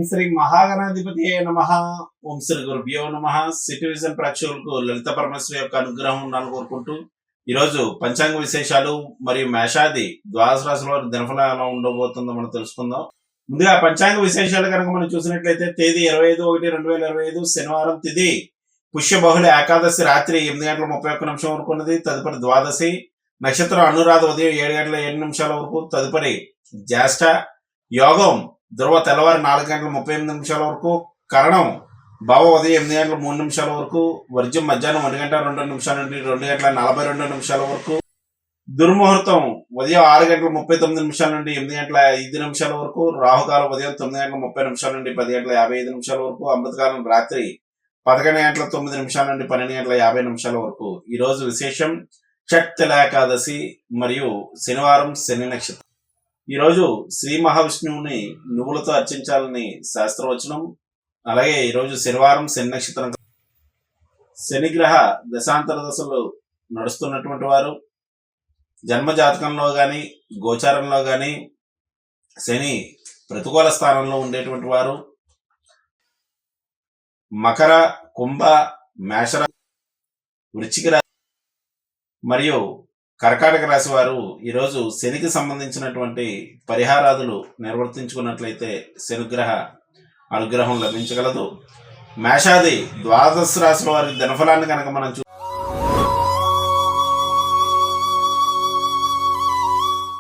శ్రీ మహాగణాధిపతి నమః. ఓం శ్రీ గురుభ్యో నమః. సిటీ విజన్ ప్రేక్షకులకు లలిత పరమేశ్వరి యొక్క అనుగ్రహం ఉండాలని కోరుకుంటూ ఈరోజు పంచాంగ విశేషాలు మరియు మేషాది ద్వాదశ రాశుల వారి దినఫలం ఎలా ఉండబోతుందో మనం తెలుసుకుందాం. ముందుగా పంచాంగ విశేషాలు కనుక మనం చూసినట్లయితే తేదీ 25/1/2025 శనివారం, తిథి పుష్య బహుళ ఏకాదశి రాత్రి 8:31 వరకు ఉన్నది. తదుపరి ద్వాదశి నక్షత్రం అనురాధ ఉదయం 7:07 వరకు. తదుపరి జ్యేష్ఠ యోగం ధ్రువ తెల్లవారి 4:38 వరకు. కరణం భవ ఉదయం 8:03 వరకు. వర్జ్యం మధ్యాహ్నం 1:02 నుండి 2:42 వరకు. దుర్ముహూర్తం ఉదయం 6:39 నుండి 8:05 వరకు. రాహుకాలం ఉదయం 9:30 నుండి 10:55 వరకు. అమృతకాలం రాత్రి 11:09 నుండి 12:50 వరకు. ఈ రోజు విశేషం షట్తిలాకాదశి మరియు శనివారం, శని నక్షత్రం. ఈరోజు శ్రీ మహావిష్ణువుని నువ్వులతో అర్చించాలని శాస్త్రవచనం. అలాగే ఈరోజు శనివారం, శని నక్షత్రం. శనిగ్రహ దశాంతర దశలు నడుస్తున్నటువంటి వారు జన్మ జాతకంలో గాని గోచారంలో గాని శని ప్రతికూల స్థానంలో ఉండేటువంటి వారు మకర, కుంభ, మేషర, వృశ్చిక రాశి మరియు కర్కాటక రాశి వారు ఈరోజు శనికి సంబంధించినటువంటి పరిహారాదులు నిర్వర్తించుకున్నట్లయితే శనిగ్రహ అనుగ్రహం లభించగలదు. మేషాది ద్వాదశ రాశుల వారి దినఫలాన్ని కనుక మనం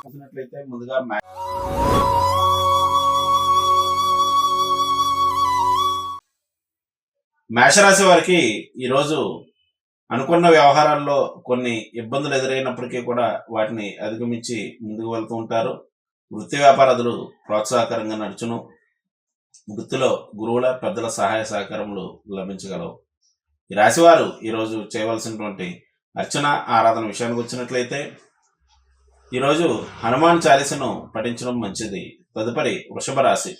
చూసినట్లయితే ముందుగా మేషరాశి వారికి ఈరోజు అనుకున్న వ్యవహారాల్లో కొన్ని ఇబ్బందులు ఎదురైనప్పటికీ కూడా వాటిని అధిగమించి ముందుకు వెళ్తూ ఉంటారు. వృత్తి వ్యాపారాదులు ప్రోత్సాహకరంగా నడుచును. వృత్తిలో గురువుల పెద్దల సహాయ సహకారములు లభించగలవు. ఈ రాశివారు ఈరోజు చేయవలసినటువంటి అర్చన ఆరాధన విషయానికి వచ్చినట్లయితే ఈరోజు హనుమాన్ చాలీసను పఠించడం మంచిది. తదుపరి వృషభ రాశి.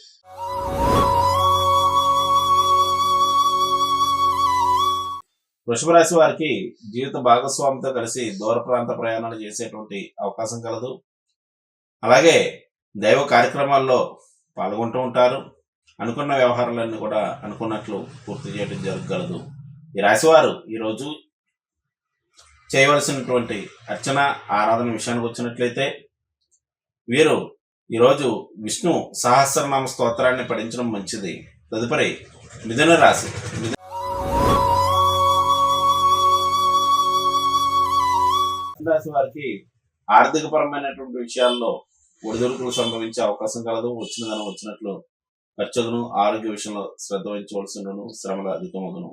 వృషభ రాశి వారికి జీవిత భాగస్వామితో కలిసి దూర ప్రాంత ప్రయాణాలు చేసేటువంటి అవకాశం కలదు. అలాగే దైవ కార్యక్రమాల్లో పాల్గొంటూ ఉంటారు. అనుకున్న వ్యవహారాలన్నీ కూడా అనుకున్నట్లు పూర్తి చేయడం జరగగలదు. ఈ రాశివారు ఈరోజు చేయవలసినటువంటి అర్చన ఆరాధన విషయానికి వచ్చినట్లయితే వీరు ఈరోజు విష్ణు సహస్రనామ స్తోత్రాన్ని పఠించడం మంచిది. తదుపరి మిథున రాశి. రాశి వారికి ఆర్థిక పరమైనటువంటి విషయాల్లో ఒడిదుడుకులు సంభవించే అవకాశం కలదు. వచ్చిన ధనం వచ్చినట్లు ఖర్చులను, ఆరోగ్య విషయంలో శ్రద్ధ వహించవలసినను, శ్రమలు అధికమగును.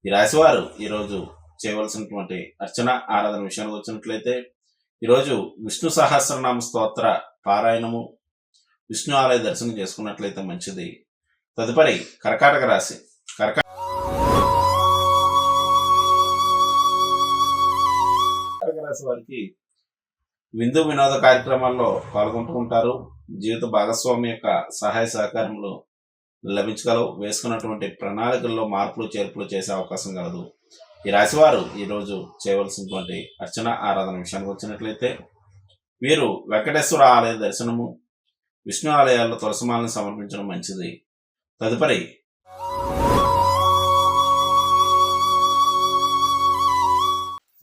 ఈ రాశివారు ఈరోజు చేయవలసినటువంటి అర్చన ఆరాధన విషయానికి వచ్చినట్లయితే ఈరోజు విష్ణు సహస్రనామ స్తోత్ర పారాయణము, విష్ణు ఆలయ దర్శనం చేసుకున్నట్లయితే మంచిది. తదుపరి కర్కాటక రాశి. కర్కాటక రాశి వారికి విందు వినోద కార్యక్రమాల్లో పాల్గొంటూ ఉంటారు. జీవిత భాగస్వామి యొక్క సహాయ సహకారములు లభించగలవు. వేసుకున్నటువంటి ప్రణాళికల్లో మార్పులు చేర్పులు చేసే అవకాశం కలదు. ఈ రాశివారు ఈరోజు చేయవలసినటువంటి అర్చన ఆరాధన విషయానికి వచ్చినట్లయితే వీరు వెంకటేశ్వర ఆలయ దర్శనము, విష్ణు ఆలయాల్లో తులసిమాలను సమర్పించడం మంచిది. తదుపరి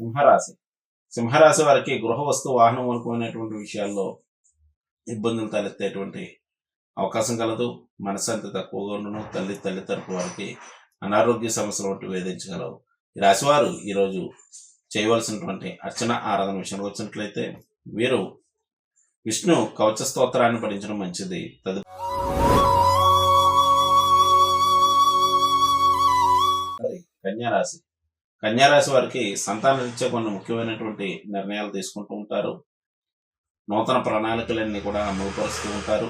సింహరాశి. సింహరాశి వారికి గృహ వస్తు వాహనం అనుకునేటువంటి విషయాల్లో ఇబ్బందులు తలెత్తేటువంటి అవకాశం కలదు. మనశ్శాంతి తక్కువగా ఉండను. తల్లి తరపు వారికి అనారోగ్య సమస్యలు వంటి వేధించగలవు. ఈ రాశివారు ఈరోజు చేయవలసినటువంటి అర్చన ఆరాధన విషయానికి వచ్చినట్లయితే వీరు విష్ణు కవచ స్తోత్రాన్ని పఠించడం మంచిది. తదుపరి కన్యారాశి. కన్యారాశి వారికి సంతానరీత్యా కొన్ని ముఖ్యమైనటువంటి నిర్ణయాలు తీసుకుంటూ ఉంటారు. నూతన ప్రణాళికలన్నీ కూడా అమలుపరుస్తూ ఉంటారు.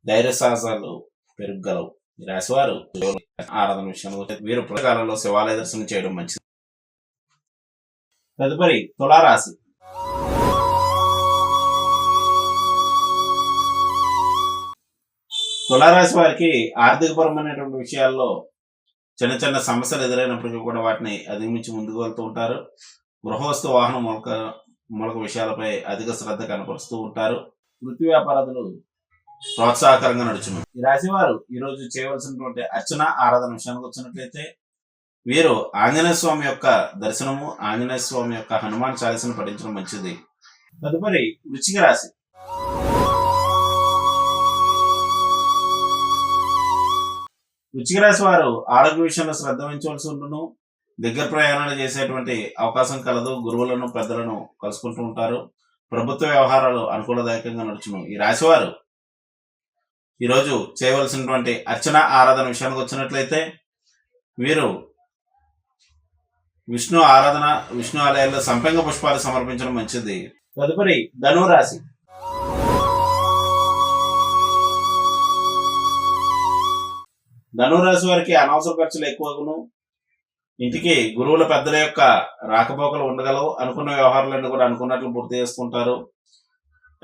ధైర్య సాహసాలు పెరుగలవు. ఈ రాశివారు ఆరాధన విషయానికి వీరు పుస్తకాలలో శివాలయ దర్శనం చేయడం మంచిది. తదుపరి తులారాశి. తులారాశి వారికి ఆర్థిక పరమైనటువంటి విషయాల్లో చిన్న చిన్న సమస్యలు ఎదురైనప్పటికీ కూడా వాటిని అధిగమించి ముందుకు వెళ్తూ ఉంటారు. గృహవస్తు వాహన మూలక విషయాలపై అధిక శ్రద్ధ కనపరుస్తూ ఉంటారు. వృత్తి వ్యాపారాదులు ప్రోత్సాహకరంగా నడుచును. ఈ రాశి వారు ఈ రోజు చేయవలసినటువంటి అర్చన ఆరాధన విషయానికి వచ్చినట్లయితే వీరు ఆంజనేయ స్వామి యొక్క దర్శనము, ఆంజనేయ స్వామి యొక్క హనుమాన్ చాలీసను పఠించడం మంచిది. తదుపరి వృశ్చిక రాశి. వృశ్చిక రాశి వారు ఆరోగ్య విషయంలో శ్రద్ధ వహించవలసి ఉండును. దగ్గర ప్రయాణాలు చేసేటువంటి అవకాశం కలదు. గురువులను పెద్దలను కలుసుకుంటూ ఉంటారు. ప్రభుత్వ వ్యవహారాలు అనుకూలదాయకంగా నడుచును. ఈ రాశివారు ఈరోజు చేయవలసినటువంటి అర్చన ఆరాధన విషయానికి వచ్చినట్లయితే వీరు విష్ణు ఆరాధన, విష్ణు ఆలయాల్లో సంపెంగ పుష్పాలు సమర్పించడం మంచిది. తదుపరి ధనురాశి. ధనురాశి వారికి అనవసర ఖర్చులు ఎక్కువగును. ఇంటికి గురువుల పెద్దల యొక్క రాకపోకలు ఉండగలవు. అనుకున్న వ్యవహారాలన్నీ కూడా అనుకున్నట్లు పూర్తి చేసుకుంటారు.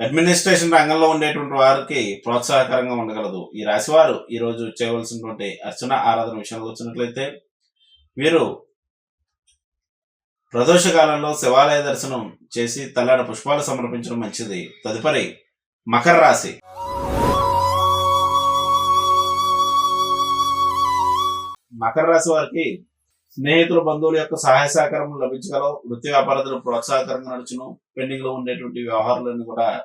అడ్మినిస్ట్రేషన్ రంగంలో ఉండేటువంటి వారికి ప్రోత్సాహకరంగా ఉండగలదు. ఈ రాశి వారు ఈ రోజు చేయవలసినటువంటి అర్చన ఆరాధన విషయానికి వచ్చినట్లయితే వీరు ప్రదోష కాలంలో శివాలయ దర్శనం చేసి తెల్లని పుష్పాలు సమర్పించడం మంచిది. తదుపరి మకర రాశి. మకర రాశి వారికి స్నేహితులు, బంధువుల యొక్క సహాయ సహకారం లభించగలవు. వృత్తి వ్యాపారస్తులు ప్రోత్సాహకరంగా నడుచును. పెండింగ్ లో ఉండేటువంటి వ్యవహారాలను కూడా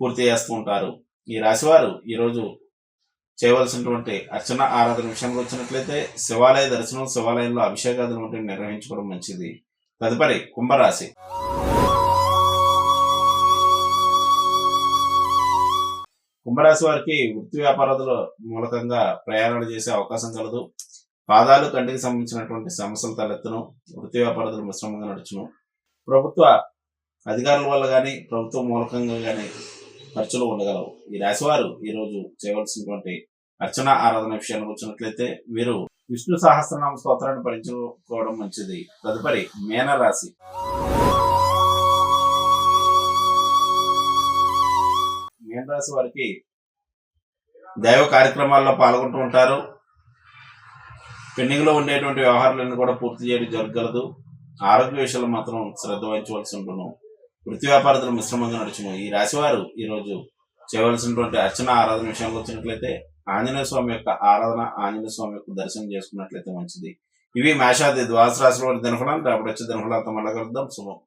పూర్తి చేస్తూ ఉంటారు. ఈ రాశి వారు ఈ రోజు చేయవలసినటువంటి అర్చన ఆరాధన విషయానికి వచ్చినట్లయితే శివాలయ దర్శనం, శివాలయంలో అభిషేకాదులు వంటివి నిర్వహించుకోవడం మంచిది. తదుపరి కుంభరాశి. కుంభరాశి వారికి వృత్తి వ్యాపారాల మూలకంగా ప్రయాణాలు చేసే అవకాశం కలదు. పాదాలు, కంటికి సంబంధించినటువంటి సమస్యలు తలెత్తును. వృత్తి వ్యాపారాలు మిశ్రమంగా నడుచును. ప్రభుత్వ అధికారుల వల్ల కానీ, ప్రభుత్వ మూలకంగా కానీ ఖర్చులు ఉండగలవు. ఈ రాశి వారు ఈ రోజు చేయవలసినటువంటి అర్చన ఆరాధన విషయానికి వచ్చినట్లయితే వీరు విష్ణు సహస్రనామ స్తోత్రాన్ని పఠించుకోవడం మంచిది. తదుపరి మీనరాశి. మీనరాశి వారికి దైవ కార్యక్రమాల్లో పాల్గొంటూ ఉంటారు. పెండింగ్ లో ఉండేటువంటి వ్యవహారాలను కూడా పూర్తి చేయడం జరగలదు. ఆరోగ్య విషయాలు మాత్రం శ్రద్ధ వహించవలసి ఉంటును. వృత్తి వ్యాపారస్తులు మిశ్రమంగా నడుచును. ఈ రాశి వారు ఈ రోజు చేయవలసినటువంటి అర్చన ఆరాధన విషయానికి వచ్చినట్లయితే ఆంజనేయ స్వామి యొక్క ఆరాధన, ఆంజనేయ స్వామి యొక్క దర్శనం చేసుకున్నట్లయితే మంచిది. ఇవి మేషాది ద్వాదశ రాశుల వారి దినఫలాలు. రేపటి వచ్చే దినఫలాలతో మళ్ళా కలుద్దాం. శుభం.